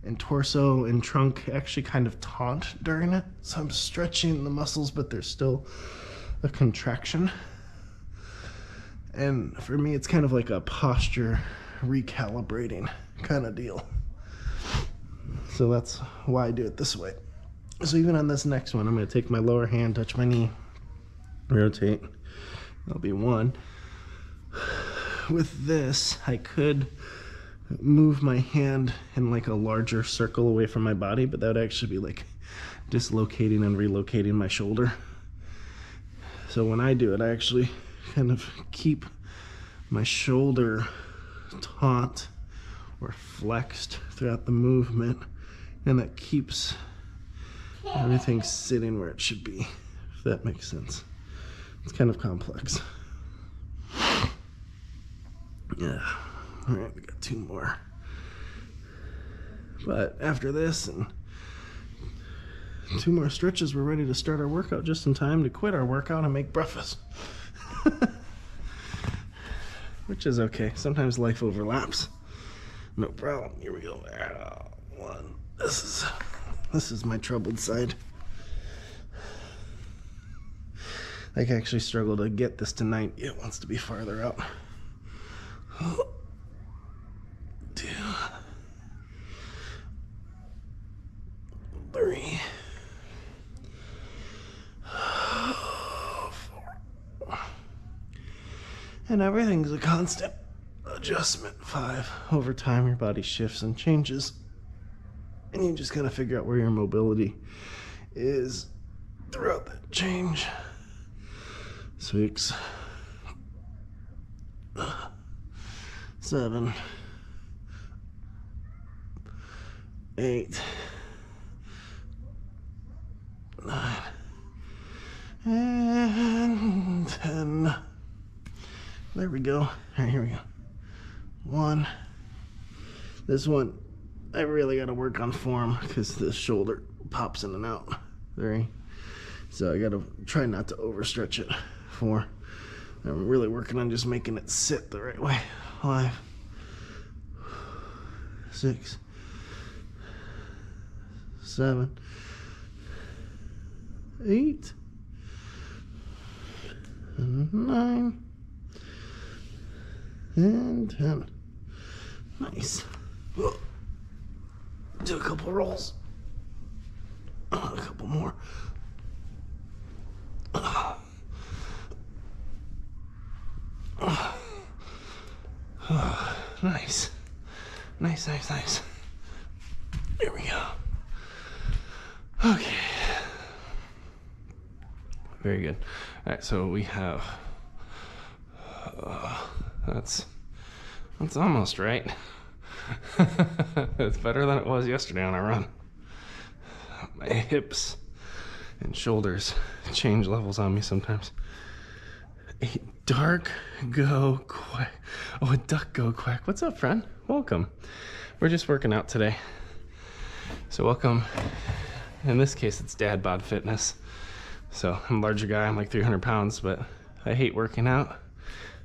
and torso and trunk actually kind of taut during it. So I'm stretching the muscles, but there's still a contraction. And for me, it's kind of like a posture recalibrating kind of deal. So that's why I do it this way. So even on this next one, I'm going to take my lower hand, touch my knee, rotate. That'll be 1. With this, I could move my hand in like a larger circle away from my body, but that would actually be like dislocating and relocating my shoulder. So when I do it, I actually kind of keep my shoulder taut or flexed throughout the movement, and that keeps everything sitting where it should be, if that makes sense. It's kind of complex. Yeah. All right, we got 2 more. But after this and 2 more stretches, we're ready to start our workout just in time to quit our workout and make breakfast. Which is okay. Sometimes life overlaps. No problem. Here we go. 1. This is my troubled side. I can actually struggle to get this to 90. It wants to be farther out. 2, 3, 4. And everything's a constant adjustment. 5. Over time, your body shifts and changes. And you just gotta figure out where your mobility is throughout that change. 6, 7, 8, 9, and 10. There we go. All right, here we go. 1. This one, I really got to work on form because the shoulder pops in and out. 3. So I got to try not to overstretch it. 4. I'm really working on just making it sit the right way. 5, 6, 7, 8, and 9, and 10. Nice. Do a couple rolls. A couple more. Nice. Nice, nice, nice. There we go. Okay. Very good. All right, so we have, that's almost right. It's better than it was yesterday on our run. My hips and shoulders change levels on me sometimes. A dark go quack. Oh, a duck go quack. What's up, friend? Welcome. We're just working out today. So welcome. In this case, it's DadBod Fitness. So I'm a larger guy. I'm like 300 pounds, but I hate working out.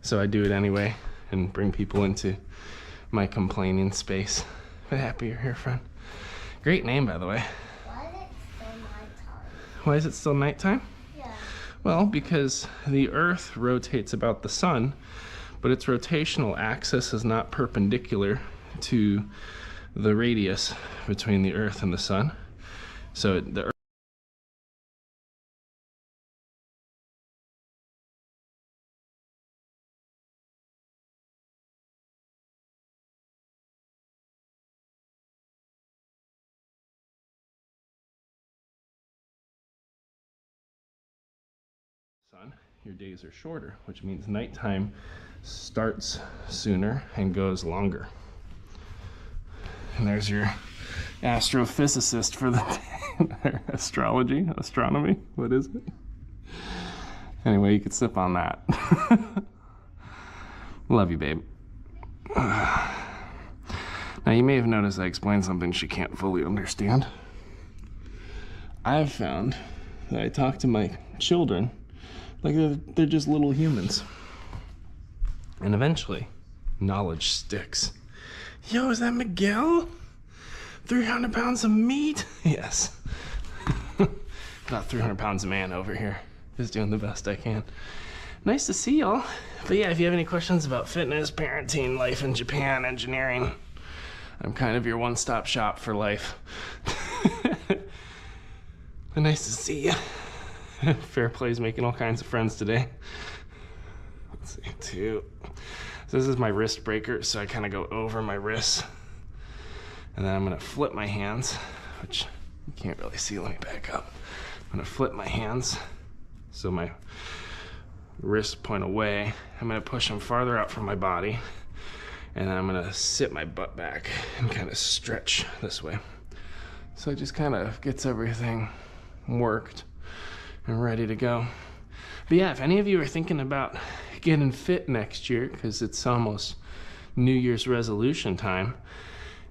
So I do it anyway and bring people into my complaining space. But happy you're here, friend. Great name, by the way. Why did it say my time? Why is it still nighttime? Yeah. Well, because the Earth rotates about the sun, but its rotational axis is not perpendicular to the radius between the Earth and the sun. So the sun, your days are shorter, which means nighttime starts sooner and goes longer. And there's your astrophysicist for the day. Astronomy, what is it? Anyway, you could sip on that. Love you, babe. Now, you may have noticed I explained something she can't fully understand. I've found that I talk to my children like they're just little humans. And eventually, knowledge sticks. Yo, is that Miguel? 300 pounds of meat? Yes. About 300 pounds of man over here. Just doing the best I can. Nice to see y'all. But yeah, if you have any questions about fitness, parenting, life in Japan, engineering, I'm kind of your one-stop shop for life. But nice to see you. Fair Play's making all kinds of friends today. Let's see, 2. So this is my wrist breaker, so I kind of go over my wrists. And then I'm gonna flip my hands, which you can't really see. Let me back up. I'm gonna flip my hands so my wrists point away. I'm gonna push them farther out from my body. And then I'm gonna sit my butt back and kind of stretch this way. So it just kind of gets everything worked and ready to go. But yeah, if any of you are thinking about getting fit next year, because it's almost New Year's resolution time,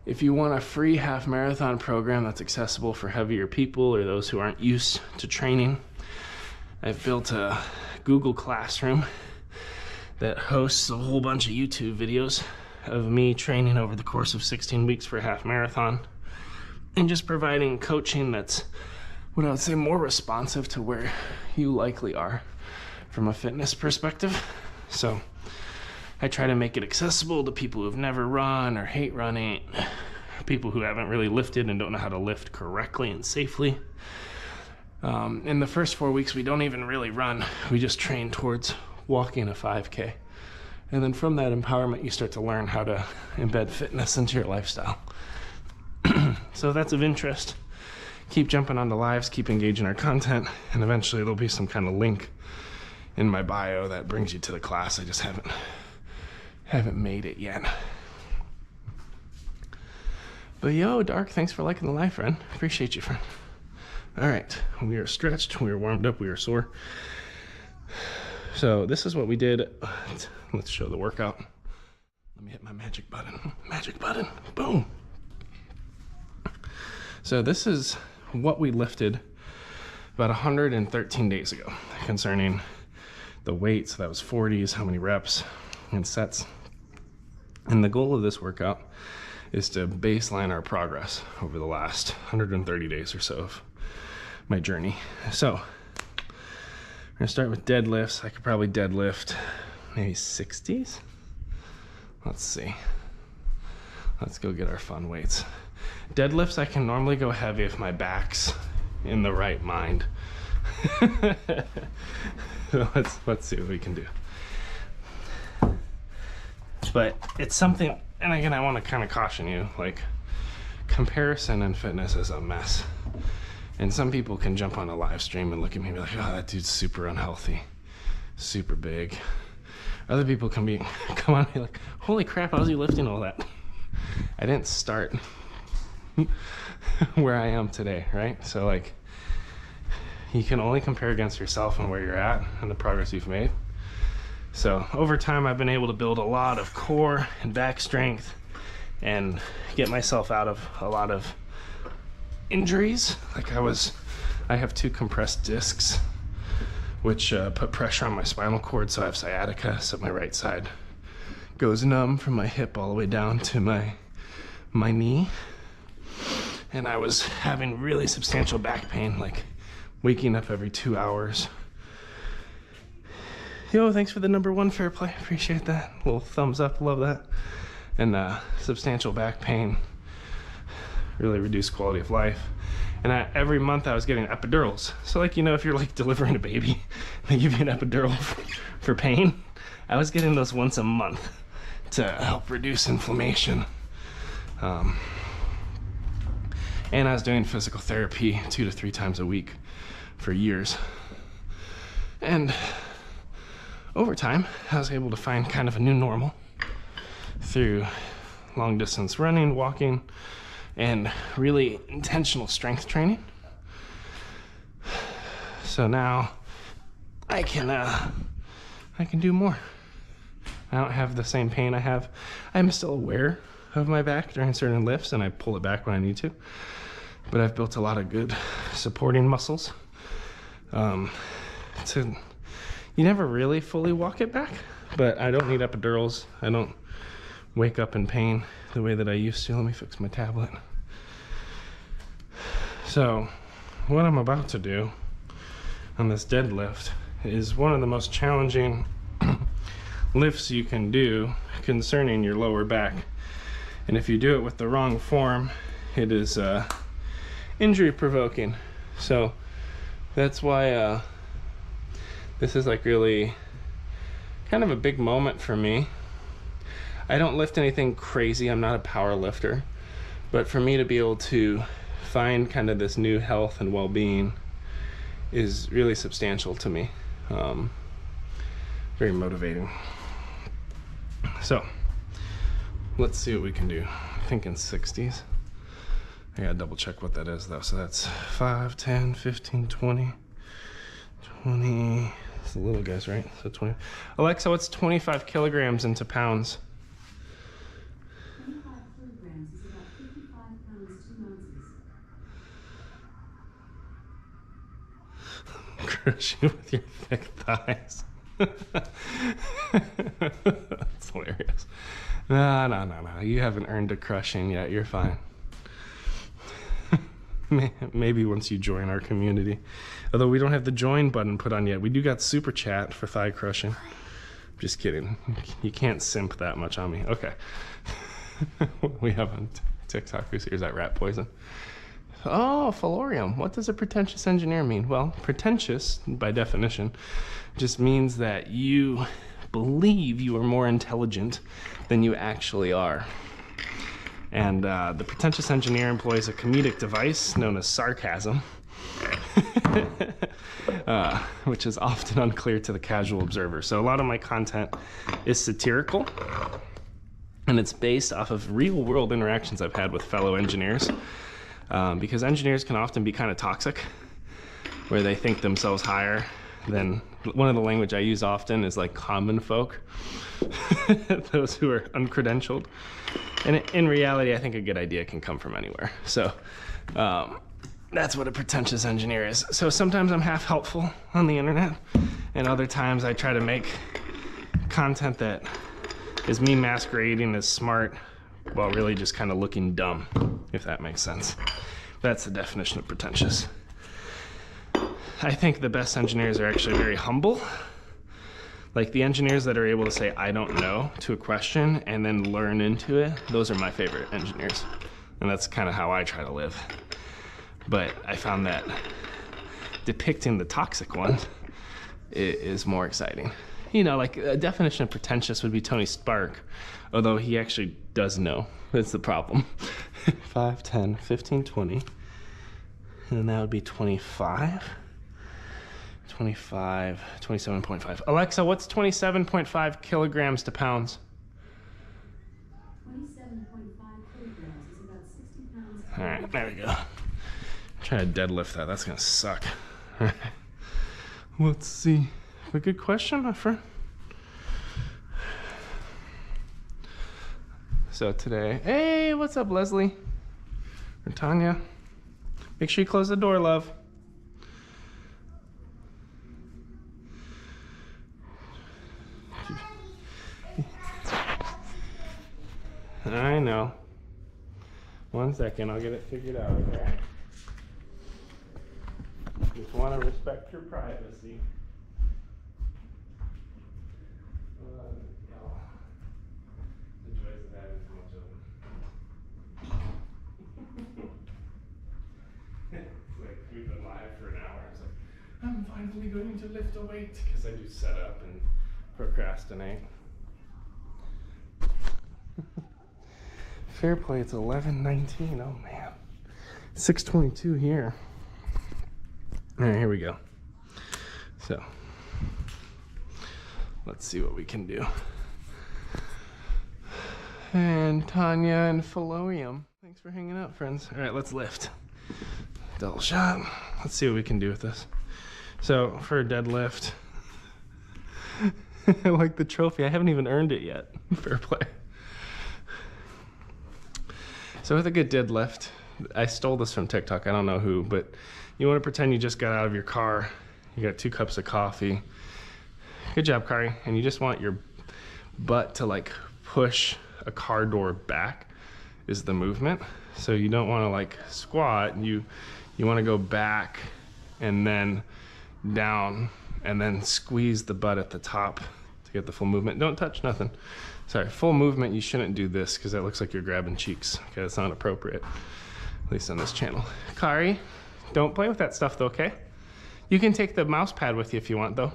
if you want a free half marathon program that's accessible for heavier people or those who aren't used to training, I've built a Google Classroom that hosts a whole bunch of YouTube videos of me training over the course of 16 weeks for a half marathon and just providing coaching that's, what I would say, more responsive to where you likely are from a fitness perspective. So I try to make it accessible to people who've never run or hate running, people who haven't really lifted and don't know how to lift correctly and safely. In the first 4 weeks, we don't even really run. We just train towards walking a 5K. And then from that empowerment, you start to learn how to embed fitness into your lifestyle. So if that's of interest, keep jumping onto lives, keep engaging our content, and eventually there'll be some kind of link in my bio that brings you to the class. I just haven't made it yet. But yo, Dark, thanks for liking the live, friend. Appreciate you, friend. All right, we are stretched, we are warmed up, we are sore. So this is what we did. Let's show the workout. Let me hit my magic button. Magic button, boom. So this is what we lifted about 113 days ago concerning the weight. So that was 40s, how many reps and sets. And the goal of this workout is to baseline our progress over the last 130 days or so of my journey. So we're gonna start with deadlifts. I could probably deadlift maybe 60s. Let's see. Let's go get our fun weights. Deadlifts, I can normally go heavy if my back's in the right mind. So let's see what we can do. But it's something, and again, I want to kind of caution you, like, comparison in fitness is a mess. And some people can jump on a live stream and look at me and be like, oh, that dude's super unhealthy, super big. Other people can come on and be like, holy crap, how's he lifting all that? I didn't start where I am today, right? So like, you can only compare against yourself and where you're at and the progress you've made. So over time, I've been able to build a lot of core and back strength and get myself out of a lot of injuries. Like I have 2 compressed discs, which put pressure on my spinal cord, so I have sciatica, so my right side goes numb from my hip all the way down to my knee. And I was having really substantial back pain, like waking up every 2 hours. Yo, thanks for the #1 fair play. Appreciate that. Little thumbs up, love that. And substantial back pain, really reduced quality of life. And every month I was getting epidurals. So like, you know, if you're like delivering a baby, they give you an epidural for pain. I was getting those once a month to help reduce inflammation. And I was doing physical therapy 2 to 3 times a week for years. And over time, I was able to find kind of a new normal through long distance running, walking, and really intentional strength training. So now I can do more. I don't have the same pain I have. I'm still aware of my back during certain lifts, and I pull it back when I need to. But I've built a lot of good supporting muscles. You never really fully walk it back, but I don't need epidurals. I don't wake up in pain the way that I used to. Let me fix my tablet. So what I'm about to do on this deadlift is one of the most challenging lifts you can do concerning your lower back. And if you do it with the wrong form, it is injury provoking. So that's why this is like really kind of a big moment for me. I don't lift anything crazy. I'm not a power lifter, but for me to be able to find kind of this new health and well-being is really substantial to me. Very motivating. So let's see what we can do. I'm thinking 60s. I gotta double check what that is though. So that's 5, 10, 15, 20, 20. It's the little guys, right? So 20. Alexa, what's 25 kilograms into pounds? 25 kilograms is about 55 pounds, 2 ounces. Crush you with your thick thighs. That's hilarious. No. You haven't earned a crushing yet. You're fine. Maybe once you join our community. Although we don't have the join button put on yet. We do got super chat for thigh crushing. Just kidding. You can't simp that much on me. Okay. We have on TikTok who's here. Is that rat poison? Oh, phallorium. What does a pretentious engineer mean? Well, pretentious, by definition, just means that you believe you are more intelligent than you actually are. And the pretentious engineer employs a comedic device known as sarcasm, which is often unclear to the casual observer. So a lot of my content is satirical, and it's based off of real-world interactions I've had with fellow engineers. Because engineers can often be kind of toxic, where they think themselves higher than, one of the language I use often is like common folk, those who are uncredentialed. And in reality, I think a good idea can come from anywhere. So that's what a pretentious engineer is. So sometimes I'm half helpful on the internet, and other times I try to make content that is me masquerading as smart while really just kind of looking dumb, if that makes sense. That's the definition of pretentious. I think the best engineers are actually very humble. Like the engineers that are able to say, I don't know, to a question and then learn into it, those are my favorite engineers. And that's kind of how I try to live. But I found that depicting the toxic one is more exciting. You know, like a definition of pretentious would be Tony Stark, although he actually does know. That's the problem. 5, 10, 15, 20. And then that would be 25. 25, 27.5. Alexa, what's 27.5 kilograms to pounds? 27.5 kilograms is about 60 pounds. All right, there we go. I'm trying to deadlift that. That's going to suck. All right. Let's see. A good question, my friend. So today, hey, what's up, Leslie? Or Tanya? Make sure you close the door, love. I know. 1 second, I'll get it figured out over there. Just want to respect your privacy. No. The joys of having too much of them. It's like we've been live for an hour. It's like, I'm finally going to lift a weight because I do set up and procrastinate. Fair play, it's 11:19. Oh man. 6:22 here. Alright, here we go. So let's see what we can do. And Tanya and Philoium. Thanks for hanging out, friends. Alright, let's lift. Double shot. Let's see what we can do with this. So for a deadlift, I like the trophy. I haven't even earned it yet. Fair play. So with a good deadlift, I stole this from TikTok. I don't know who, but you want to pretend you just got out of your car. You got 2 cups of coffee. Good job, Kari. And you just want your butt to like push a car door back is the movement. So you don't want to like squat. You want to go back and then down and then squeeze the butt at the top to get the full movement. Don't touch nothing. Sorry, full movement. You shouldn't do this because that looks like you're grabbing cheeks. Okay, that's not appropriate, at least on this channel. Kari, don't play with that stuff though, okay? You can take the mouse pad with you if you want though.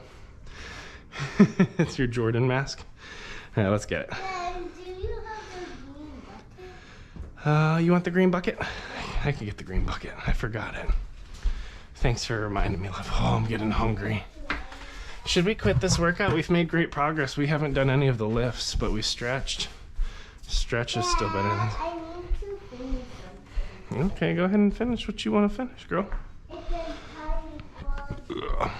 It's your Jordan mask. All right, let's get it. Do you have the green bucket? You want the green bucket? I can get the green bucket. I forgot it. Thanks for reminding me, love. Oh, I'm getting hungry. Should we quit this workout? We've made great progress. We haven't done any of the lifts, but we stretched. Stretch is still better than... I need to finish something. Okay, go ahead and finish what you want to finish, girl. It's a tiny ball.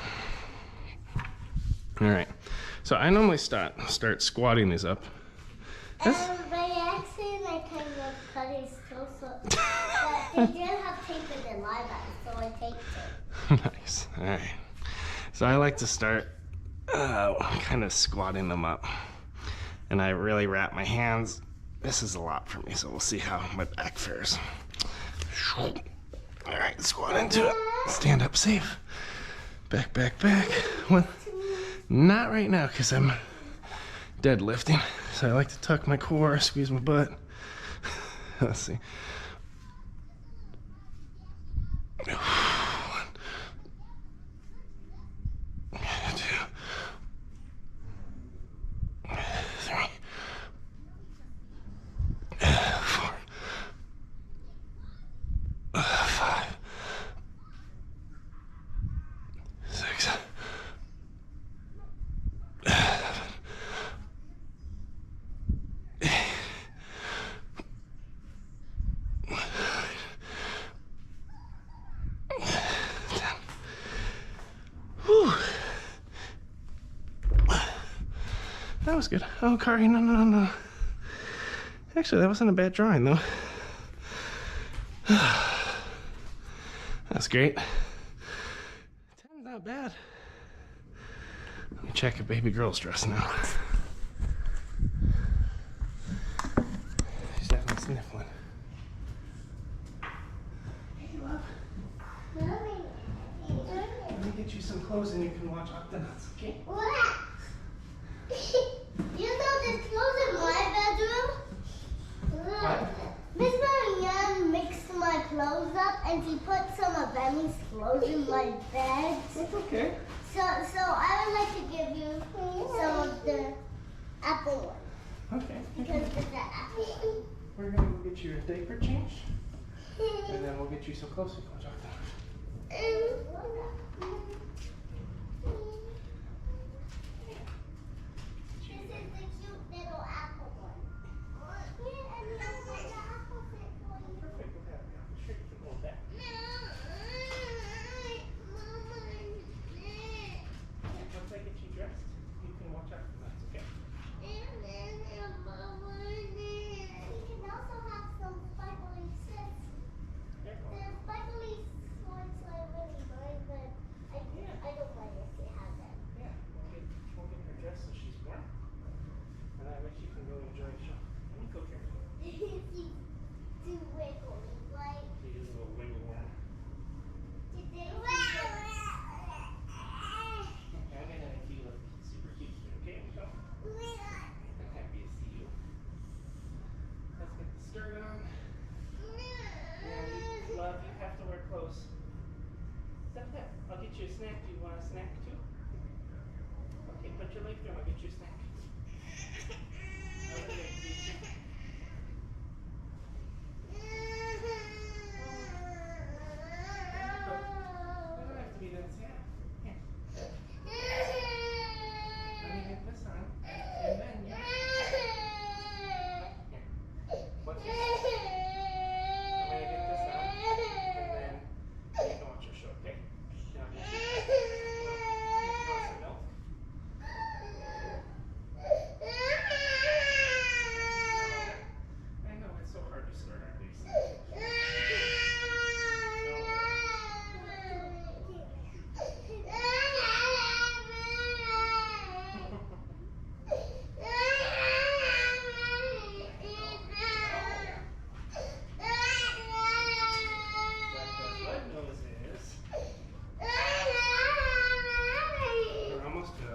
All right. So I normally start squatting these up. By accident, I kind of cut his toe, but they didn't have tape in the live app, so I taped it. Nice. All right. So I like to start kind of squatting them up. And I really wrap my hands. This is a lot for me, so we'll see how my back fares. All right, squat into it. Stand up safe. Back, back, back. Well, not right now because I'm deadlifting. So I like to tuck my core, squeeze my butt. Let's see. 1, 2, 3, 4, 5, 6, 7, 8, 10. Whew. That was good. Oh, Kari, no. Actually, that wasn't a bad drawing, though. That's great. 10's not bad. Let me check a baby girl's dress now. She's definitely sniffling. Hey, love. Let me get you some clothes and you can watch Octonauts, okay? What? You know there's clothes in my bedroom? What? Miss Marianne mixed my clothes up and she put some of Emmy's clothes in my bed. It's okay. So I would like to give you some of the apple one. Okay. Because it's the apple one. We're gonna go get you a diaper change, and then we'll get you some clothes so you can watch Octonauts. This is the cute little apple one. Yeah, and that's what the apple fit for you. Perfect. We'll have you on the street for going back. Once I get you dressed, you can watch Octonauts, okay? We can also have some sparkly sets. Careful. The sparkly Everybody come, I'll get you a snack. Okay, you don't have to be that sad. Here. Let me get this on. And then you. Here. What's this? I'm gonna get this on. And then you can watch your show, okay? Now, you want some milk? I know it's so hard to start our day. We're almost done.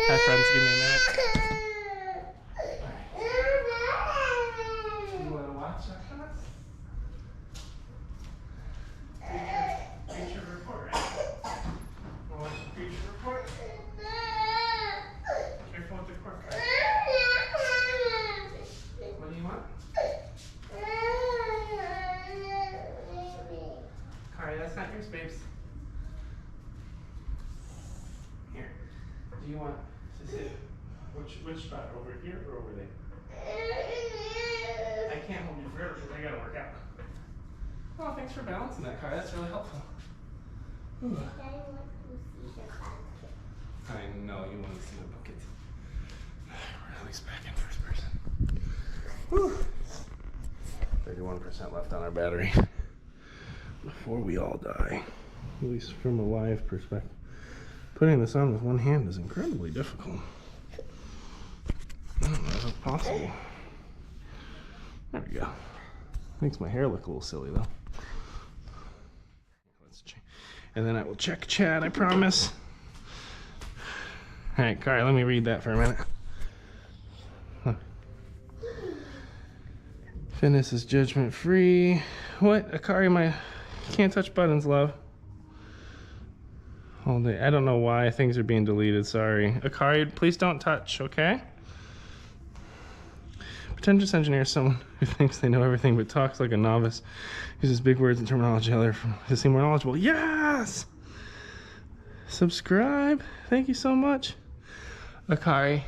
Hi friends, give me a minute. You want to watch us? Creature report, right? Want to watch the creature report? Careful with the cork. What do you want? Kari, that's not yours, babes. Here. Do you want to sit? Which spot? Over here or over there? I can't hold you forever because I gotta work out. Oh, thanks for balancing that, Kari. That's really helpful. Whew. I know you want to see the bucket. We're at least back in first person. Whew. 31% left on our battery before we all die. At least from a live perspective. Putting this on with one hand is incredibly difficult. I don't know if it's possible. There we go. Makes my hair look a little silly though. Let's check. And then I will check chat, I promise. Alright, Kari, let me read that for a minute. Huh. Fitness is judgment free. What? Akari, can't touch buttons, love. All day. I don't know why things are being deleted. Sorry. Akari, please don't touch, okay? Pretentious engineer is someone who thinks they know everything but talks like a novice. Uses big words and terminology to seem more knowledgeable. Yes! Subscribe. Thank you so much. Akari,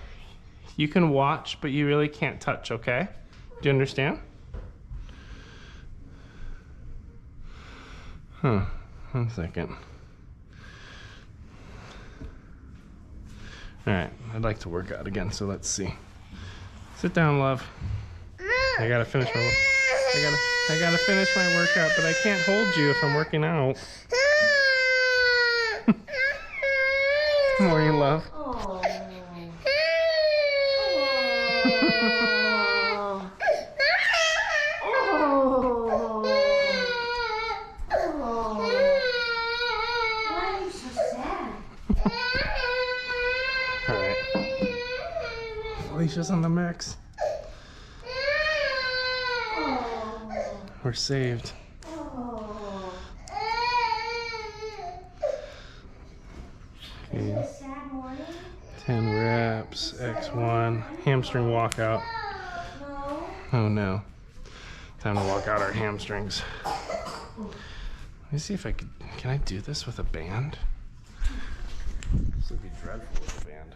you can watch, but you really can't touch, okay? Do you understand? Huh. 1 second. Alright, I'd like to work out again, so let's see. Sit down, love. I gotta finish my I gotta finish my workout, but I can't hold you if I'm working out. Morning, love. Alicia's on the mix. We're saved. Okay. 10 reps, X1, hamstring walkout. Oh no. Time to walk out our hamstrings. Let me see if I can I do this with a band? This would be dreadful with a band.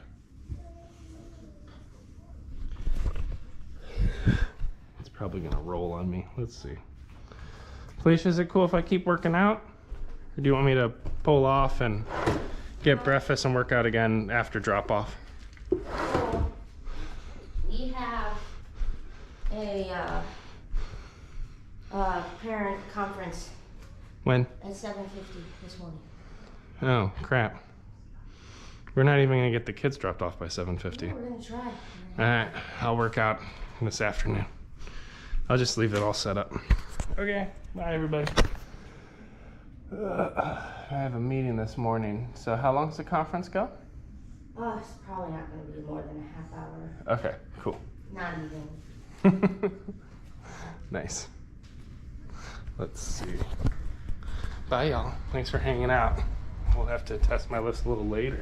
It's probably gonna roll on me. Let's see. Felicia, is it cool if I keep working out? Or do you want me to pull off and get breakfast and work out again after drop off? We have a parent conference When? at 7:50 this morning. Oh, crap. We're not even gonna get the kids dropped off by 7:50. Yeah, we're gonna try. Alright, I'll work out this afternoon. I'll just leave it all set up. Okay, bye everybody. I have a meeting this morning. So how long does the conference go? Oh, it's probably not gonna be more than a half hour. Okay, cool. Not even. Nice. Let's see. Bye, y'all. Thanks for hanging out. We'll have to test my list a little later.